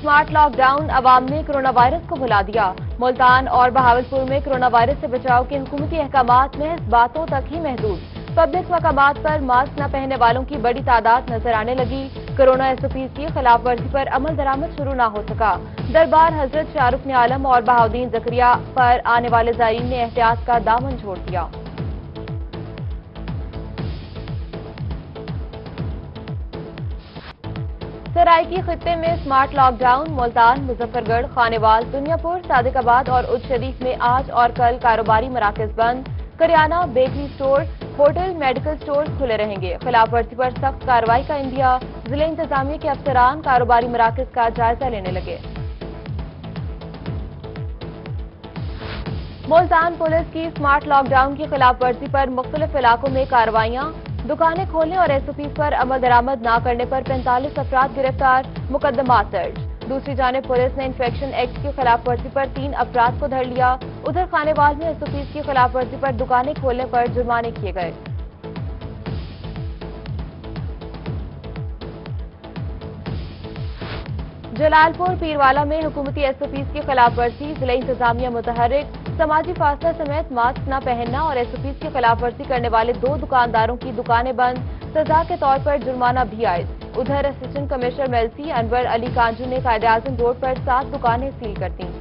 Smart lockdown अवाम ने corona virus को भुला दिया। मुल्तान और बहावलपुर में कोरोना वायरस से बचाव के हुकूमती अहकामात महज बातों तक ही महदूद। पब्लिक मकामात पर मास्क न पहनने वालों की बड़ी तादाद नजर आने लगी। कोरोना एसओपीज की खिलाफ वर्जी पर अमल दरामद शुरू न हो सका। दरबार हजरत शाहरुख ने आलम और बहाउद्दीन जकरिया पर आने वाले ज़ायरीन ने एहतियात का दामन छोड़ दिया। सराइकी खित्ते में स्मार्ट लॉकडाउन। मुल्तान, मुजफ्फरगढ़, खानेवाल, दुनियापुर, सादिकाबाद और उच्च शरीफ में आज और कल कारोबारी मराकज बंद। Kirana, bakery store, hotel, medical store खुले रहेंगे। खिलाफ वर्जी पर सख्त कार्रवाई का इंदिया। जिला इंतजामिया के अफसरान कारोबारी मराकज का जायजा लेने लगे। मुल्तान पुलिस की स्मार्ट लॉकडाउन की खिलाफ वर्जी पर मुख्तलिफ इलाकों में कार्रवाइयां। दुकानें खोलने और एसओपीज पर अमल दरामद न करने पर 45 अफराद गिरफ्तार, मुकदमा दर्ज। दूसरी जानिब पुलिस ने इन्फेक्शन एक्ट की खिलाफ वर्जी पर 3 अफराद को धर लिया। उधर खानेवाल में एसओपीज की खिलाफ वर्जी पर दुकानें खोलने पर जुर्माने किए गए। जलालपुर पीरवाला में हुकूमती एसओपीज की खिलाफ वर्जी। जिला इंतजामिया मुतहर्रिक। समाजी फासला समेत मास्क न पहनना और एसओपीज की खिलाफ वर्जी करने वाले 2 दुकानदारों की दुकानें बंद, सजा के तौर पर जुर्माना भी आयद। उधर असिस्टेंट कमिश्नर मेलसी अनवर अली कांजू ने कायदे-आज़म रोड पर 7 दुकानें सील कर दी।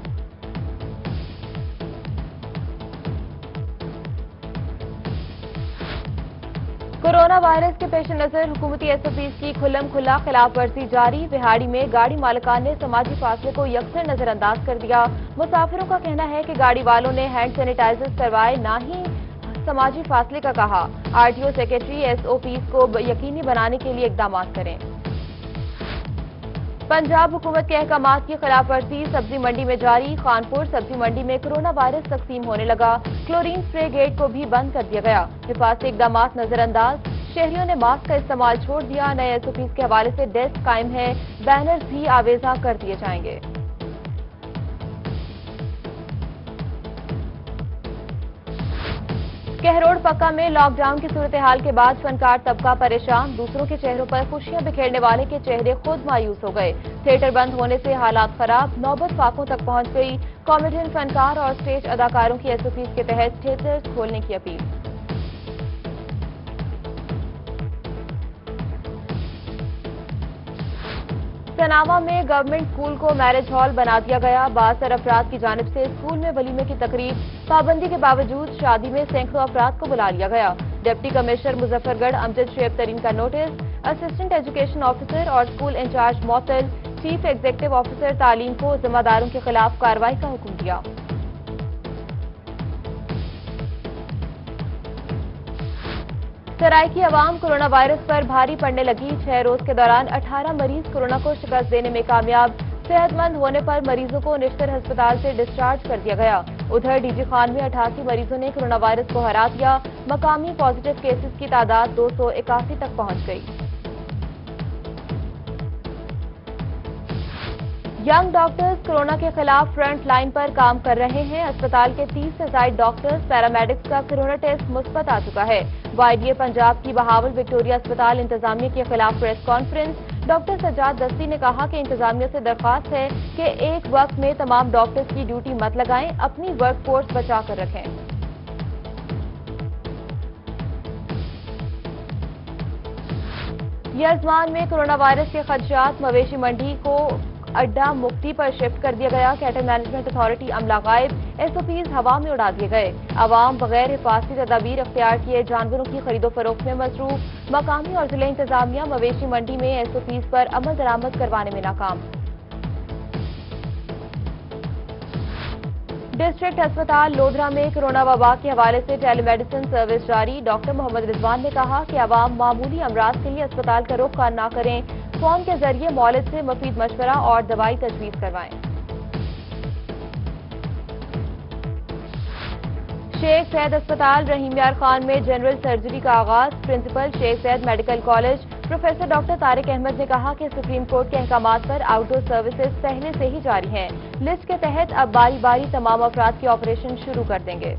कोरोना वायरस के पेश नजर हुकूमती एसओपीज की खुल्लम खुल्ला खिलाफ वर्जी जारी। बिहाड़ी में गाड़ी मालिकान ने समाजी फासले को यकसर नजरअंदाज कर दिया। मुसाफिरों का कहना है कि गाड़ी वालों ने हैंड सैनिटाइजर करवाए, ना ही समाजी फासले का कहा। आरटीओ सेक्रेटरी एसओपीज को यकीनी बनाने के लिए इकदाम करें। पंजाब हुकूमत के अहकामात की खिलाफ वर्जी सब्जी मंडी में जारी। खानपुर सब्जी मंडी में कोरोना वायरस तकसीम होने लगा। क्लोरीन स्प्रे गेट को भी बंद कर दिया गया। हिफाजती इकदामात नजरअंदाज। शहरियों ने मास्क का इस्तेमाल छोड़ दिया। नए एसओपीज के हवाले से डेस्क कायम है। बैनर्स भी आवेजा कर दिए जाएंगे। कहरोड़ पक्का में लॉकडाउन की सूरत हाल के बाद फनकार तबका परेशान। दूसरों के चेहरों पर खुशियां बिखेरने वाले के चेहरे खुद मायूस हो गए। थिएटर बंद होने से हालात खराब, नौबत फाकों तक पहुंच गई। कॉमेडियन फनकार और स्टेज अदाकारों की एसओपीज के तहत थिएटर्स खोलने की अपील। सनावा में गवर्नमेंट स्कूल को मैरिज हॉल बना दिया गया। बासर अफराद की जानिब से स्कूल में वलीमे की तकरीब। पाबंदी के बावजूद शादी में सैकड़ों अफराद को बुला लिया गया। डिप्टी कमिश्नर मुजफ्फरगढ़ अमजद शुएब तरीन का नोटिस। असिस्टेंट एजुकेशन ऑफिसर और स्कूल इंचार्ज मुअत्तल। चीफ एग्जीक्यूटिव ऑफिसर तालीम को जिम्मेदारों के खिलाफ कार्रवाई का हुक्म दिया। सराइकी अवाम कोरोना वायरस पर भारी पड़ने लगी। 6 रोज के दौरान 18 मरीज कोरोना को शिकस्त देने में कामयाब। सेहतमंद होने पर मरीजों को निश्चित अस्पताल से डिस्चार्ज कर दिया गया। उधर डीजी खान में 88 मरीजों ने कोरोना वायरस को हरा दिया। मकामी पॉजिटिव केसेस की तादाद 281 तक पहुंच गई। यंग डॉक्टर्स कोरोना के खिलाफ फ्रंट लाइन पर काम कर रहे हैं। अस्पताल के 30 से ज्यादा डॉक्टर्स, पैरामेडिक्स का कोरोना टेस्ट मुस्बत आ चुका है। वाईडीए पंजाब की बहावल विक्टोरिया अस्पताल इंतजामिया के खिलाफ प्रेस कॉन्फ्रेंस। डॉक्टर सज्जाद दस्ती ने कहा कि इंतजामिया से दरख्वास्त है कि एक वक्त में तमाम डॉक्टर्स की ड्यूटी मत लगाएं, अपनी वर्क फोर्स बचा कर रखें। यजमान में कोरोना वायरस के खदशात। मवेशी मंडी को अड्डा मुक्ति पर शिफ्ट कर दिया गया। कैटल मैनेजमेंट अथॉरिटी अमला गायब। एसओपीज हवा में उड़ा दिए गए। आवाम बगैर हिफाजती तदाबीर अख्तियार किए जानवरों की खरीदो फरोख्त में मसरूफ। मकामी और जिला इंतजामिया मवेशी मंडी में एसओपीज पर अमल दरामद करवाने में नाकाम। डिस्ट्रिक्ट अस्पताल लोधरा में कोरोना वबा के हवाले से टेलीमेडिसिन सर्विस जारी। डॉक्टर मोहम्मद रिजवान ने कहा कि आवाम मामूली अमराज के लिए अस्पताल का रुख न करें। फोन के जरिए मौलिद से मुफीद मशवरा और दवाई तजवीज करवाएं। शेख सैयद अस्पताल रहीम यार खान में जनरल सर्जरी का आगाज। Principal Sheikh Zayed medical college professor doctor Tariq Ahmed ने कहा कि सुप्रीम कोर्ट के अहकामात पर आउटडोर सर्विसेज पहले से ही जारी हैं। लिस्ट के तहत अब बारी बारी तमाम अफराद के ऑपरेशन शुरू कर देंगे।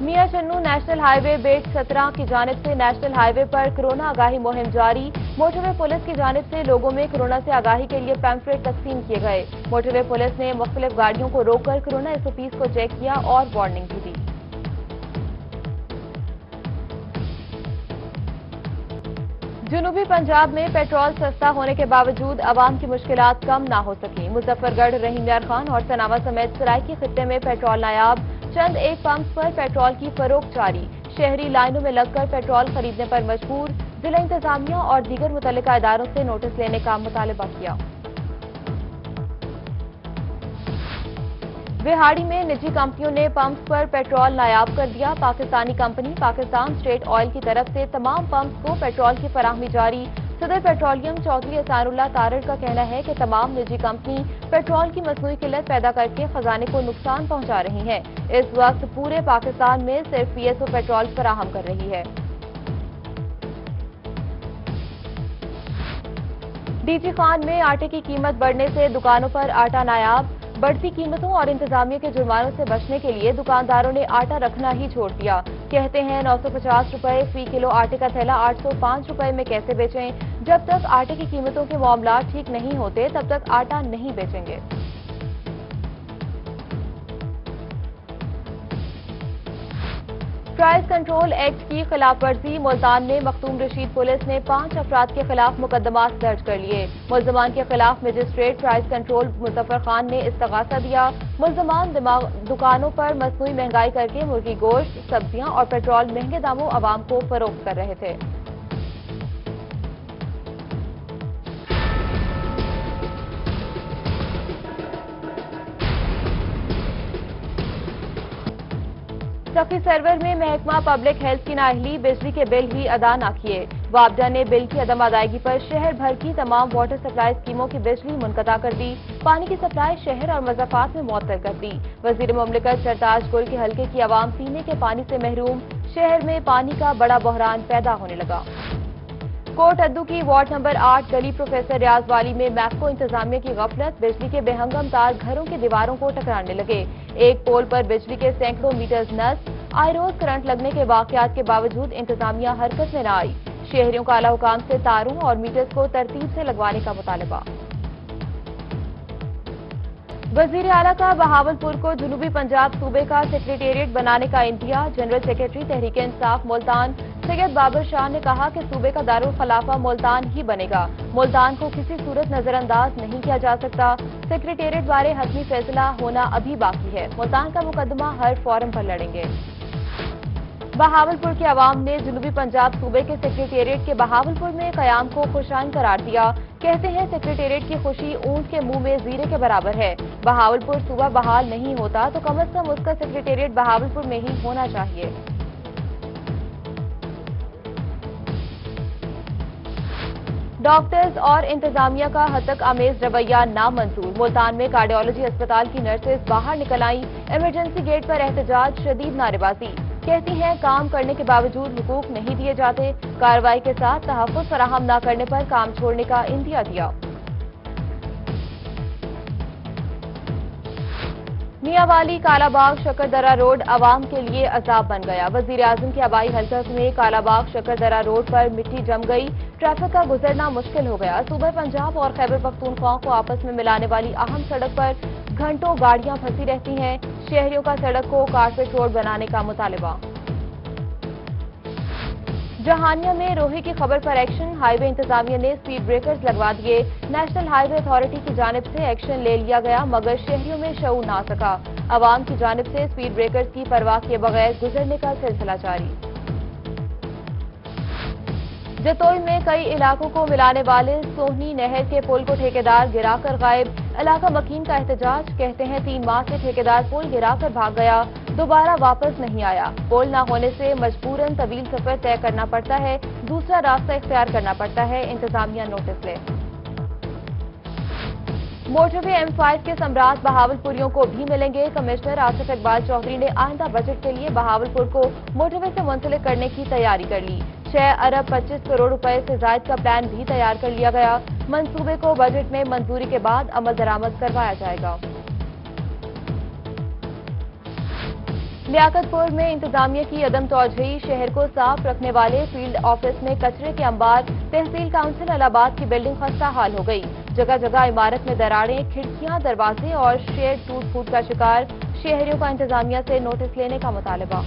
मियां चन्नू नेशनल हाईवे बेट 17 की जानिब से नेशनल हाईवे पर कोरोना आगाही मुहिम जारी। मोटरवे पुलिस की जानिब से लोगों में कोरोना से आगाही के लिए पैम्फलेट तकसीम किए गए। मोटरवे पुलिस ने मुख्तलिफ गाड़ियों को रोककर कोरोना SOPs को चेक किया और वार्निंग भी दी। जनूबी पंजाब में पेट्रोल सस्ता होने के बावजूद आवाम की मुश्किलात कम ना हो सकी। मुजफ्फरगढ़, रहीम यार खान और सनावा समेत सराइकी खित्ते में पेट्रोल नायाब। चंद एक पंप्स पर पेट्रोल की फरोख्त जारी। शहरी लाइनों में लगकर पेट्रोल खरीदने पर मजबूर। जिला इंतजामिया और दीगर मुतल्लिका इदारों से नोटिस लेने का मुतालबा किया। बिहाड़ी में निजी कंपनियों ने पंप्स पर पेट्रोल नायाब कर दिया। Pakistani company Pakistan state oil की तरफ से तमाम पंप्स को पेट्रोल की फराहमी जारी। सदर पेट्रोलियम चौधरी एहसानुल्लाह तारड़ का कहना है कि तमाम निजी कंपनी पेट्रोल की मसनूई किल्लत पैदा करके खजाने को नुकसान पहुंचा रही हैं। इस वक्त पूरे पाकिस्तान में सिर्फ PSO पेट्रोल फराहम कर रही है। डीजी खान में आटे की कीमत बढ़ने से दुकानों पर आटा नायाब। बढ़ती कीमतों और इंतजामिया के जुर्मानों से बचने के लिए दुकानदारों ने आटा रखना ही छोड़ दिया। कहते हैं 950 रुपए फी किलो आटे का थैला 805 रुपए में कैसे बेचें। जब तक आटे की कीमतों के मामला ठीक नहीं होते तब तक आटा नहीं बेचेंगे। प्राइस कंट्रोल एक्ट की खिलाफ वर्जी। मुल्तान में मखदूम रशीद पुलिस ने 5 अफराद के खिलाफ मुकदमात दर्ज कर लिए। मुल्जमान के खिलाफ magistrate price control Muzaffar Khan ने इस्तगासा दिया। मुल्जमान दुकानों पर मसनूई महंगाई करके मुर्गी गोश्त, सब्जियां और पेट्रोल महंगे दामों आवाम को फरोख्त कर रहे थे। सखी सर्वर में महकमा पब्लिक हेल्थ की नाअहली। बिजली के बिल ही अदा न किए। वाबडा ने बिल की अदम अदायगी पर शहर भर की तमाम वाटर सप्लाई स्कीमों की बिजली मुनक़ता कर दी। पानी की सप्लाई शहर और मज़ाफ़ात में मुअत्तल कर दी। वज़ीर मुमलिकत सरताज गुल के हल्के की आवाम पीने के पानी से महरूम। शहर में पानी का बड़ा बहरान पैदा होने लगा। कोट अद्दू की वार्ड नंबर 8 गली प्रोफेसर रियाज वाली में मैप्को इंतजामिया की गफलत। बिजली के बेहंगम तार घरों की दीवारों को टकराने लगे। एक पोल पर बिजली के सैकड़ों मीटर्स नस। आए रोज करंट लगने के वाकयात के बावजूद इंतजामिया हरकत में न आई। शहरियों का आला हुकाम से तारों और मीटर्स को तरतीब से लगवाने का मुतालबा। वजीर आला का बहावलपुर को जनूबी पंजाब सूबे का सेक्रेटेरिएट बनाने का India. General secretary Tehreek Insaf Multan Syed Babar Shah ने कहा कि सूबे का दारुल खलाफा मुल्तान ही बनेगा। मुल्तान को किसी सूरत नजरअंदाज नहीं किया जा सकता। सेक्रेटेरिएट बारे हतमी फैसला होना अभी बाकी है। मुल्तान का मुकदमा हर फोरम पर लड़ेंगे। बहावलपुर की आवाम ने जनूबी पंजाब सूबे के सेक्रेटेरिएट के बहावलपुर में कयाम को खुशाइन करार दिया। कहते हैं सेक्रेटेरिएट की खुशी ऊंट के मुंह में जीरे के बराबर है। बहावलपुर सूबा बहाल नहीं होता तो कम से कम उसका सेक्रेटेरिएट बहावलपुर में ही होना चाहिए। डॉक्टर्स और इंतजामिया का हद तक आमेज रवैया नामंजूर। मुल्तान में कार्डियोलॉजी अस्पताल की नर्सेज बाहर निकल आई। इमरजेंसी गेट पर एहतजाज, शदीद नारेबाजी। कहती हैं काम करने के बावजूद हुकूक नहीं दिए जाते। कार्रवाई के साथ तहफ़्फ़ुज़ फराहम न करने पर काम छोड़ने का इंदिया दिया। मियांवाली कालाबाग शकरदरा रोड आवाम के लिए अजाब बन गया। वजीर आजम के आबाई हल्का में कालाबाग शकरदरा रोड पर मिट्टी जम गई। ट्रैफिक का गुजरना मुश्किल हो गया। सूबे पंजाब और खैबर पख्तूनख्वा को आपस में मिलाने वाली अहम सड़क पर घंटों गाड़ियां फंसी रहती हैं। शहरियों का सड़क को कारपेट रोड बनाने का मुतालबा। जहानिया में रोही की खबर पर एक्शन। हाईवे इंतजामिया ने स्पीड ब्रेकर्स लगवा दिए। नेशनल हाईवे अथॉरिटी की जानिब से एक्शन ले लिया गया मगर शहरियों में शऊर न आ सका। अवाम की जानिब से स्पीड ब्रेकर्स की परवाह किए बगैर गुजरने का सिलसिला जारी। जतोई में कई इलाकों को मिलाने वाले सोहनी नहर के पुल को ठेकेदार गिराकर गायब। इलाका मकीन का एहतजाज। कहते हैं 3 माह से ठेकेदार पुल गिराकर भाग गया, दोबारा वापस नहीं आया। पुल न होने से मजबूरन तवील सफर तय करना पड़ता है, दूसरा रास्ता इख्तियार करना पड़ता है। इंतजामिया नोटिस ले। मोटरवे M5 के सम्राट बहावलपुरियों को भी मिलेंगे। कमिश्नर आसिफ इकबाल चौधरी ने आइंदा बजट के लिए बहावलपुर को मोटरवे से मुंसलिक करने की तैयारी कर ली। 6 अरब 25 करोड़ रुपए से जायद का प्लान भी तैयार कर लिया गया। मंसूबे को बजट में मंजूरी के बाद अमल दरामद करवाया जाएगा। लियाकतपुर में इंतजामिया की अदम तोजही, शहर को साफ रखने वाले फील्ड ऑफिस में कचरे के अंबार, तहसील काउंसिल इलाहाबाद की बिल्डिंग खस्ता हाल हो गई। जगह जगह इमारत में दरारें, खिड़कियां, दरवाजे और शेड टूट फूट का शिकार। शहरियों का इंतजामिया से नोटिस लेने का मुतालबा।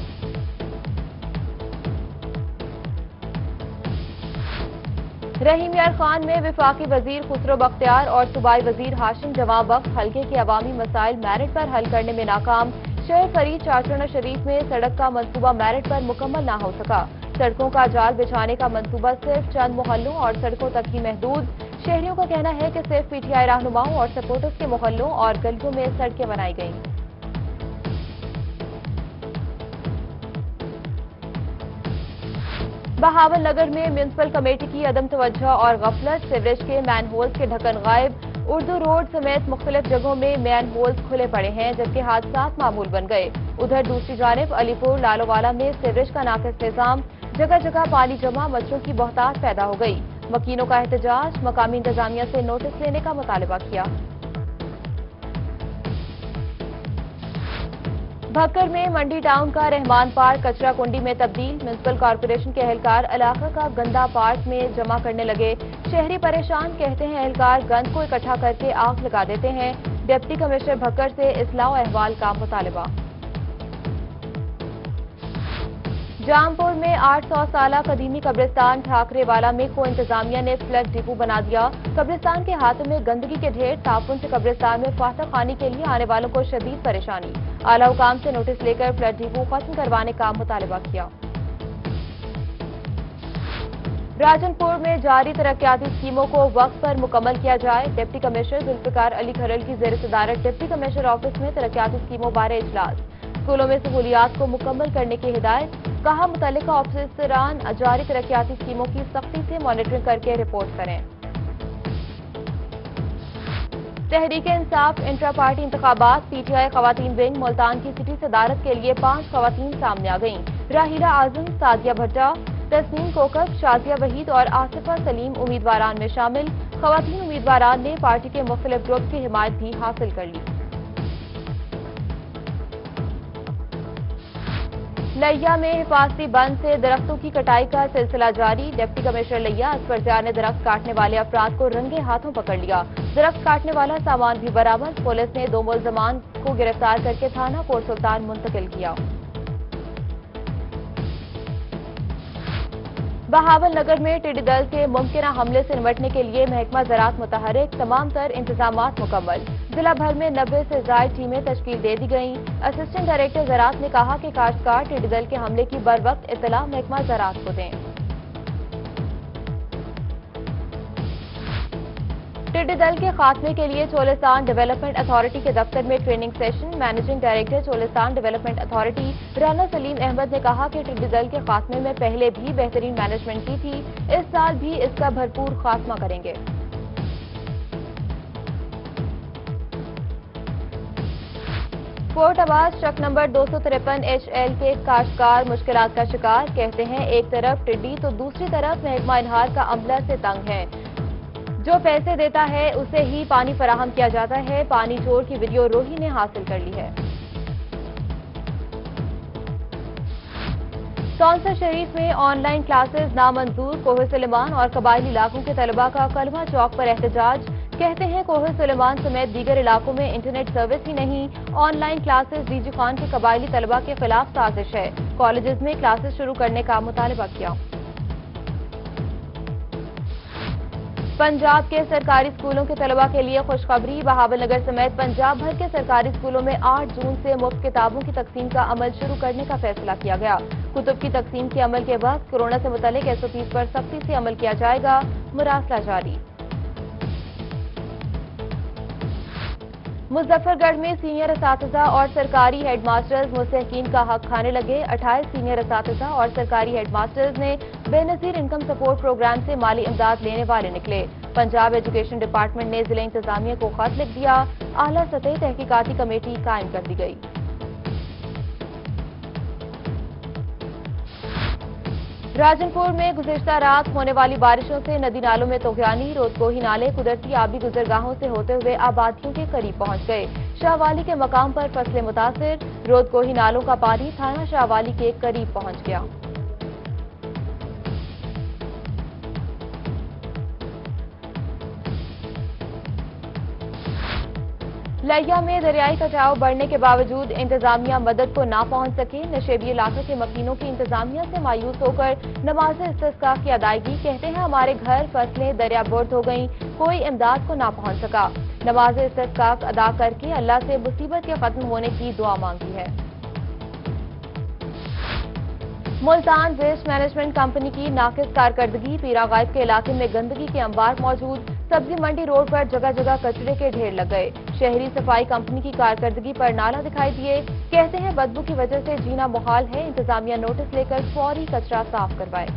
रहीम यार खान में विफाकी वजीर खुसरो बख्तियार और सूबाई वजीर हाशिम जवां बख्श हल्के के अवामी मसाइल मेरिट पर हल करने में नाकाम। शहर फरीद चाचरना शरीफ में सड़क का मंसूबा मेरिट पर मुकम्मल ना हो सका। सड़कों का जाल बिछाने का मंसूबा सिर्फ चंद मोहल्लों और सड़कों तक ही महदूद। शहरियों का कहना है कि सिर्फ पीटीआई रहनुमाओं और सपोर्टर्स के मोहल्लों और गलियों में सड़कें बनाई गईं। बहावल नगर में म्यूनिसिपल कमेटी की अदम तवज्जो और गफलत, सीवरेज के मैन होल्स के ढक्कन गायब। उर्दू रोड समेत मुख्तलिफ जगहों में मैन होल्स खुले पड़े हैं, जबकि हादसात मामूल बन गए। उधर दूसरी जानिब अलीपुर लालोवाला में सीवरेज का नाकिस निजाम, जगह जगह पानी जमा, मच्छरों की बहुतात पैदा हो गई। मकीनों का एहतजाज, मकामी इंतजामिया से नोटिस लेने का मुतालबा किया। भक्कर में मंडी टाउन का रहमान पार्क कचरा कुंडी में तब्दील। म्यूनिसिपल कॉर्पोरेशन के एहलकार इलाका का गंदा पार्क में जमा करने लगे। शहरी परेशान, कहते हैं एहलकार गंद को इकट्ठा करके आग लगा देते हैं। डिप्टी कमिश्नर भक्कर से इस्लाह अहवाल का मुतालबा। जामपुर में 800 साला कदीमी कब्रिस्तान ठाकरेवाला में को इंतजामिया ने फ्लड डिपो बना दिया। कब्रिस्तान के हाथों में गंदगी के ढेर, तापुन से कब्रिस्तान में फातह खानी के लिए आने वालों को शदीद परेशानी। आला हुकाम से नोटिस लेकर फ्लड डिपो खत्म करवाने का मुतालबा किया। राजनपुर में जारी तरक्याती स्कीमों को वक्त पर मुकम्मल किया जाए। डिप्टी कमिश्नर जुल्फिकार अली खरल की जेर सदारत डिप्टी कमिश्नर ऑफिस में तरक्याती स्कीमों बारे इजलास। स्कूलों में सहूलियात को मुकम्मल करने की हिदायत। कहा, मुतल्लिका ऑफिसरान जारी तरक्याती स्कीमों की सख्ती से मॉनिटरिंग करके रिपोर्ट करें। तहरीक इंसाफ इंट्रा पार्टी इंतखाबात, पीटीआई खवातीन विंग मुल्तान की सिटी सदारत के लिए 5 खवातीन सामने आ गईं। राहिला आजम, सादिया भट्टा, तस्नीम कोकब, शाजिया वहीद और आसिफा सलीम उम्मीदवारान में शामिल। खवातीन उम्मीदवारान ने पार्टी के मुख्तलिफ ग्रुप की हिमायत भी हासिल कर ली। लिया में हिफाजती बंद से दरख्तों की कटाई का सिलसिला जारी। डिप्टी कमिश्नर लिया असफरजान ने दरख्त काटने वाले अफराद को रंगे हाथों पकड़ लिया। दरख्त काटने वाला सामान भी बरामद। पुलिस ने 2 मुल्जमान को गिरफ्तार करके थाना कोट सुल्तान मुंतकिल किया। बहावल नगर में टिड्डी दल के मुमकिन हमले से निपटने के लिए महकमा ज़राअत मुतहरिक, तमाम तर इंतजामात मुकम्मल। जिला भर में 90 से ज़ायद टीमें तश्कील दे दी गईं। असिस्टेंट डायरेक्टर ज़राअत ने कहा कि काश्तकार टिड्डी दल के हमले की बर वक्त इत्तला महकमा ज़राअत को दें। टिड्डी दल के खात्मे के लिए चोलिस्तान डेवलपमेंट अथॉरिटी के दफ्तर में training session. Managing director Cholistan development authority Rana Saleem Ahmed ने कहा कि टिड्डी दल के खात्मे में पहले भी बेहतरीन मैनेजमेंट की थी, इस साल भी इसका भरपूर खात्मा करेंगे। कोट आवाज ट्रक नंबर 253 HL के काश्तकार मुश्किलात का शिकार, कहते हैं एक तरफ टिड्डी तो दूसरी तरफ महकमा इनहार का अमला से तंग है। जो पैसे देता है उसे ही पानी फराहम किया जाता है। पानी चोर की वीडियो रोही ने हासिल कर ली है। कौंसर शरीफ में ऑनलाइन क्लासेस नामंजूर। कोहे सुलेमान और कबायली इलाकों के तलबा का कलमा चौक पर एहतजाज, कहते हैं कोहे सुलेमान समेत दीगर इलाकों में इंटरनेट सर्विस ही नहीं। ऑनलाइन क्लासेस डीजी खान के कबायली तलबा के खिलाफ साजिश है। कॉलेजेस में क्लासेस शुरू करने का मुतालबा किया। पंजाब के सरकारी स्कूलों के तलबा के लिए खुशखबरी। बहावल नगर समेत पंजाब भर के सरकारी स्कूलों में 8 जून से मुफ्त किताबों की तकसीम का अमल शुरू करने का फैसला किया गया। कुतुब की तकसीम के अमल के वक्त कोरोना से मुतालिक SOPs पर सख्ती से अमल किया जाएगा। मुरासला जारी। मुजफ्फरगढ़ में सीनियर असातिज़ा और सरकारी हेडमास्टर्स मुस्तहकीन का हक खाने लगे। 28 सीनियर असातिज़ा और सरकारी हेडमास्टर्स ने बेनज़ीर इनकम सपोर्ट प्रोग्राम से माली इमदाद लेने वाले निकले। पंजाब एजुकेशन डिपार्टमेंट ने जिला इंतजामिया को खत लिख दिया। आला सतह तहकीकाती कमेटी कायम कर दी गई। राजनपुर में गुज़िश्ता रात होने वाली बारिशों से नदी नालों में तोगयानी। रोदकोही नाले कुदरती आबी गुजरगाहों से होते हुए आबादियों के करीब पहुंच गए। शाहवाली के मकाम पर फसलें मुतासिर, रोदकोही नालों का पानी थाना शाहवाली के करीब पहुंच गया। लैया में दरियाई कटाव बढ़ने के बावजूद इंतजामिया मदद को ना पहुंच सके। नशेबी इलाके के मकीनों की इंतजामिया से मायूस होकर नमाज इस्तिस्का की अदायगी, कहते हैं हमारे घर फसलें दरिया बुर्द हो गईं, कोई इमदाद को ना पहुंच सका। नमाज इस्तिस्का अदा करके अल्लाह से मुसीबत के खत्म होने की दुआ मांगी है। मुल्तान वेस्ट मैनेजमेंट कंपनी की नाकिस कारकर्दगी, पीरा गायब के इलाके में गंदगी के अंबार मौजूद, सब्जी मंडी रोड पर जगह जगह कचरे के ढेर लग गए। शहरी सफाई कंपनी की कारकर्दगी पर नाला दिखाई दिए, कहते हैं बदबू की वजह से जीना मुहाल है, इंतजामिया नोटिस लेकर फौरी कचरा साफ करवाए।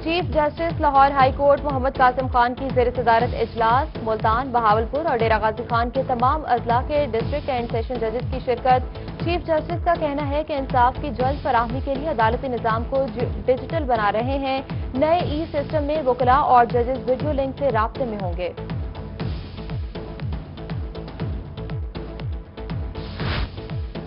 Chief justice Lahore high court Muhammad Qasim Khan की ज़ेर सदारत इजलास, मुल्तान, बहावलपुर और डेरा गाजी खान के तमाम अजला के डिस्ट्रिक्ट एंड सेशन जजेस की शिरकत। चीफ जस्टिस का कहना है कि इंसाफ की जल्द फराहमी के लिए अदालती निजाम को डिजिटल बना रहे हैं। नए ई सिस्टम में वकला और जजेस वीडियो लिंक से राब्ते में होंगे।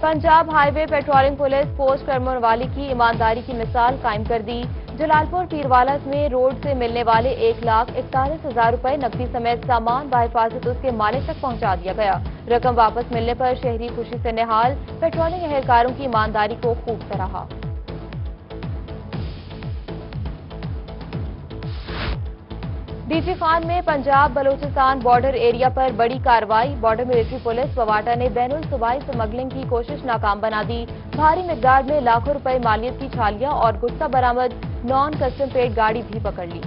Punjab highway patrolling police post Karmanwali की ईमानदारी की मिसाल कायम कर दी। जलालपुर पीरवाला में रोड से मिलने वाले 1,41,000 रुपए नकदी समेत सामान बाहिफाजत उसके मालिक तक पहुंचा दिया गया। रकम वापस मिलने पर शहरी खुशी से निहाल, पेट्रोलिंग एहलकारों की ईमानदारी को खूब सराहा। डीजी खान में पंजाब बलूचिस्तान बॉर्डर एरिया पर बड़ी कार्रवाई, बॉर्डर मिलिट्री पुलिस पवाटा ने बैनुल सूबाई स्मगलिंग की कोशिश नाकाम बना दी। भारी मिकदार में लाखों रुपए मालियत की छालियां और गुटखा बरामद, नॉन कस्टम पेड गाड़ी भी पकड़ ली।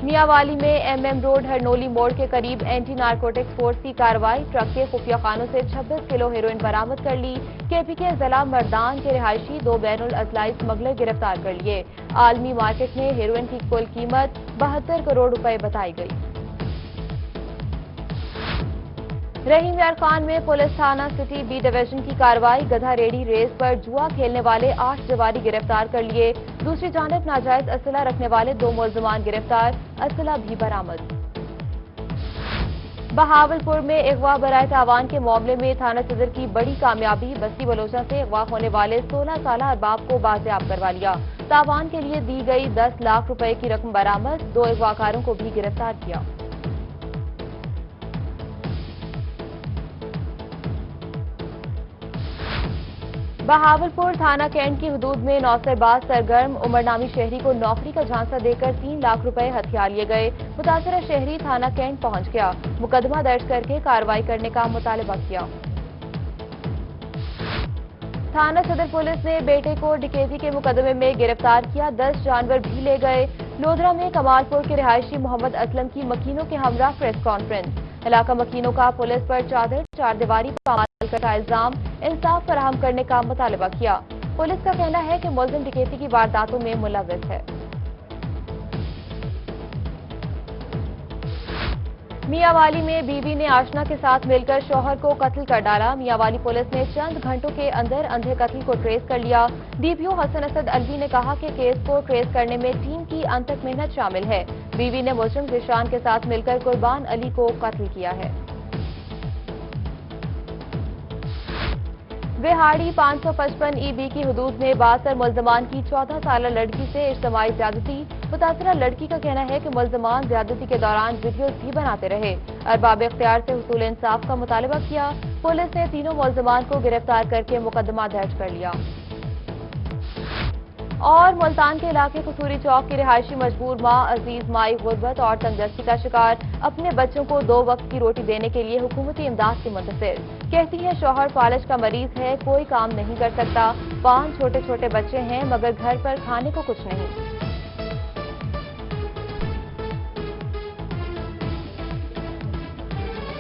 मियावाली में एमएम रोड हरनोली मोड़ के करीब एंटी नारकोटिक्स फोर्स की कार्रवाई, ट्रक के खुफिया खानों से 26 किलो हेरोइन बरामद कर ली। केपीके जिला मर्दान के रिहायशी 2 बैनुल अजलाई स्मगलर गिरफ्तार कर लिए। आलमी मार्केट में हेरोइन की कुल कीमत 72 करोड़ रुपए बताई गई। रहीम यार खान में पुलिस थाना सिटी बी डिवीजन की कार्रवाई, गधा रेडी रेस पर जुआ खेलने वाले 8 जवारी गिरफ्तार कर लिए। दूसरी जानब नाजायज असला रखने वाले 2 मुलजमान गिरफ्तार, असला भी बरामद। बहावलपुर में अगवा बराए तावान के मामले में थाना सदर की बड़ी कामयाबी, बस्ती बलोचा से अगवा होने वाले 16 साल अरबाब को बाजियाब करवा लिया। तावान के लिए दी गई 10 लाख रुपए की रकम बरामद, 2 अगवाकारों को भी गिरफ्तार किया। बहावलपुर थाना कैंट की हुदूद में नौसरबाज सरगर्म उमरनामी शहरी को नौकरी का झांसा देकर 3 लाख रुपए हथिया लिए गए। मुतासरा शहरी थाना कैंट पहुंच गया, मुकदमा दर्ज करके कार्रवाई करने का मुतालबा किया। थाना सदर पुलिस ने बेटे को डकैती के मुकदमे में गिरफ्तार किया, 10 जानवर भी ले गए। लोधरा में कमालपुर के रिहायशी मोहम्मद असलम की मकीनों के हमरा प्रेस कॉन्फ्रेंस, इलाका मकीनों का पुलिस पर चार दीवारी पामाल का इल्जाम, इंसाफ फराहम करने का मुतालबा किया। पुलिस का कहना है कि मुलजिम डकैती की वारदातों में मुलव्विस है। मियावाली में बीवी ने आशना के साथ मिलकर शौहर को कत्ल कर डाला। मियावाली पुलिस ने चंद घंटों के अंदर अंधे कत्ल को ट्रेस कर लिया। डीपीओ हसन असद अलवी ने कहा कि केस को ट्रेस करने में टीम की अनथक मेहनत शामिल है। बीवी ने मुलजिम जिशान के साथ मिलकर कुर्बान अली को कत्ल किया है। विहाड़ी 555 EB की हुदूद में 62 मुलजमान की 14 साल लड़की से इज्तिमाई ज्यादती। मुतासरा लड़की का कहना है कि मुलजमान ज्यादती के दौरान वीडियोज भी बनाते रहे। अरबाब इख्तियार से हुसूल इंसाफ का मुतालबा किया। पुलिस ने तीनों मुलजमान को गिरफ्तार करके मुकदमा दर्ज कर लिया। और मुल्तान के इलाके कसूरी चौक की रिहायशी मजबूर मां अजीज माई गुर्बत और तंगदस्ती का शिकार, अपने बच्चों को 2 वक्त की रोटी देने के लिए हुकूमती इमदाद की मुंतजिर। कहती है शौहर फालिज का मरीज है, कोई काम नहीं कर सकता, 5 छोटे छोटे बच्चे हैं मगर घर पर खाने को कुछ नहीं।